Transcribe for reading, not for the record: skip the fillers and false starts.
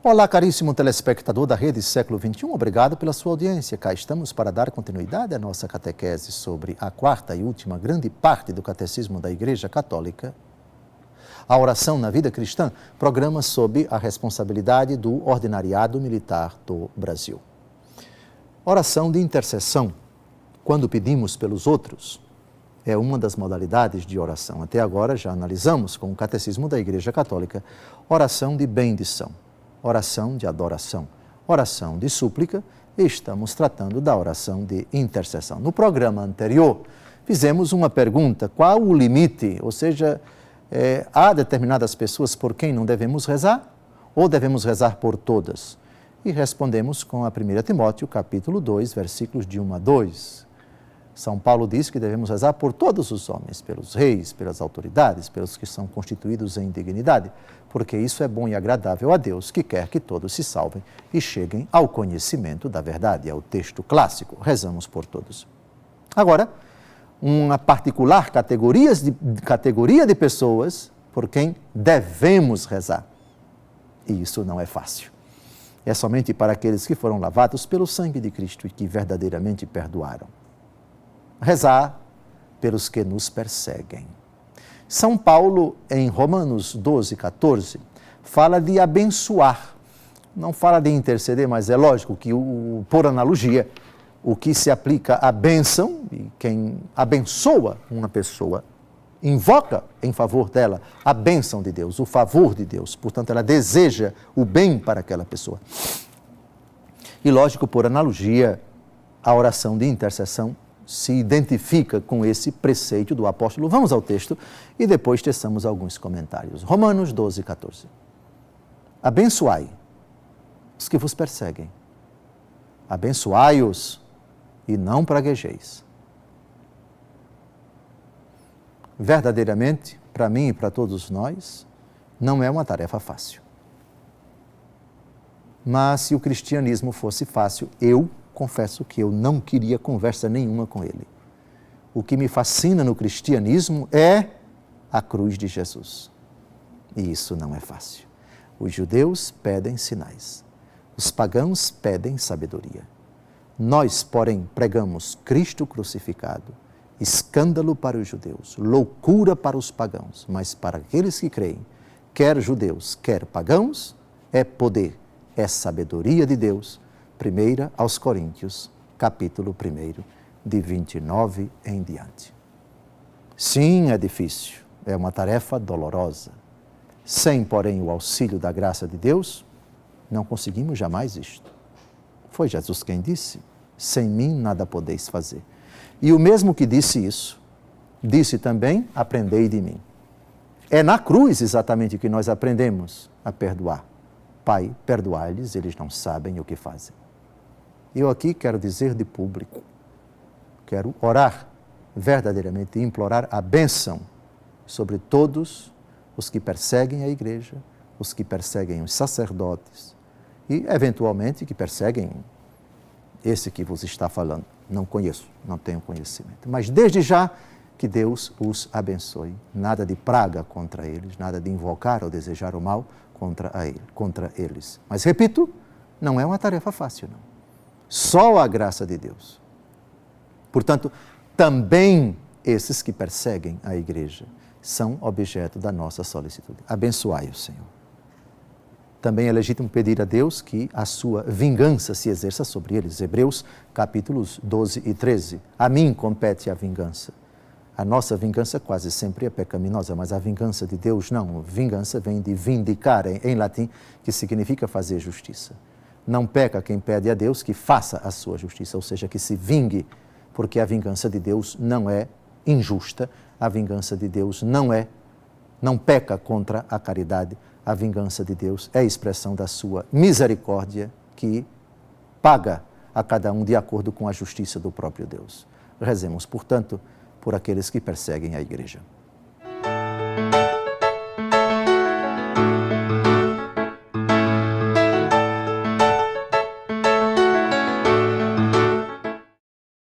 Olá, caríssimo telespectador da Rede Século XXI, obrigado pela sua audiência. Cá estamos para dar continuidade à nossa catequese sobre a quarta e última grande parte do Catecismo da Igreja Católica, a oração na vida cristã, programa sob a responsabilidade do Ordinariado Militar do Brasil. Oração de intercessão, quando pedimos pelos outros, é uma das modalidades de oração. Até agora já analisamos com o Catecismo da Igreja Católica oração de bendição, oração de adoração, oração de súplica, e estamos tratando da oração de intercessão. No programa anterior, fizemos uma pergunta: qual o limite? Ou seja, há determinadas pessoas por quem não devemos rezar ou devemos rezar por todas? E respondemos com a 1 Timóteo, capítulo 2, versículos de 1 a 2. São Paulo diz que devemos rezar por todos os homens, pelos reis, pelas autoridades, pelos que são constituídos em dignidade, porque isso é bom e agradável a Deus, que quer que todos se salvem e cheguem ao conhecimento da verdade. É o texto clássico, rezamos por todos. Agora, uma particular categoria de pessoas por quem devemos rezar. E isso não é fácil. É somente para aqueles que foram lavados pelo sangue de Cristo e que verdadeiramente perdoaram. Rezar pelos que nos perseguem. São Paulo, em Romanos 12, 14, fala de abençoar. Não fala de interceder, mas é lógico que, por analogia, o que se aplica à bênção, e quem abençoa uma pessoa, invoca em favor dela a bênção de Deus, o favor de Deus. Portanto, ela deseja o bem para aquela pessoa. E lógico, por analogia, a oração de intercessão se identifica com esse preceito do apóstolo. Vamos ao texto e depois teçamos alguns comentários. Romanos 12, 14. Abençoai os que vos perseguem. Abençoai-os e não praguejeis. Verdadeiramente, para mim e para todos nós, não é uma tarefa fácil. Mas se o cristianismo fosse fácil, eu confesso que eu não queria conversa nenhuma com ele. O que me fascina no cristianismo é a cruz de Jesus. E isso não é fácil. Os judeus pedem sinais. Os pagãos pedem sabedoria. Nós, porém, pregamos Cristo crucificado, escândalo para os judeus, loucura para os pagãos, mas para aqueles que creem, quer judeus, quer pagãos, é poder, é sabedoria de Deus. 1 aos Coríntios, capítulo 1, de 29 em diante. Sim, é difícil, é uma tarefa dolorosa. Sem, porém, o auxílio da graça de Deus, não conseguimos jamais isto. Foi Jesus quem disse: sem mim nada podeis fazer. E o mesmo que disse isso, disse também: aprendei de mim. É na cruz exatamente que nós aprendemos a perdoar. Pai, perdoai-lhes, eles não sabem o que fazem. Eu aqui quero dizer de público, quero orar verdadeiramente e implorar a bênção sobre todos os que perseguem a igreja, os que perseguem os sacerdotes e, eventualmente, que perseguem esse que vos está falando. Não conheço, não tenho conhecimento. Mas desde já que Deus os abençoe. Nada de praga contra eles, nada de invocar ou desejar o mal contra eles. Mas, repito, não é uma tarefa fácil, não. Só a graça de Deus. Portanto, também esses que perseguem a igreja são objeto da nossa solicitude. Abençoai-o, Senhor. Também é legítimo pedir a Deus que a sua vingança se exerça sobre eles. Hebreus, capítulos 12 e 13. A mim compete a vingança. A nossa vingança quase sempre é pecaminosa, mas a vingança de Deus não. Vingança vem de vindicar, em latim, que significa fazer justiça. Não peca quem pede a Deus que faça a sua justiça, ou seja, que se vingue, porque a vingança de Deus não é injusta, a vingança de Deus não peca contra a caridade, a vingança de Deus é a expressão da sua misericórdia que paga a cada um de acordo com a justiça do próprio Deus. Rezemos, portanto, por aqueles que perseguem a igreja.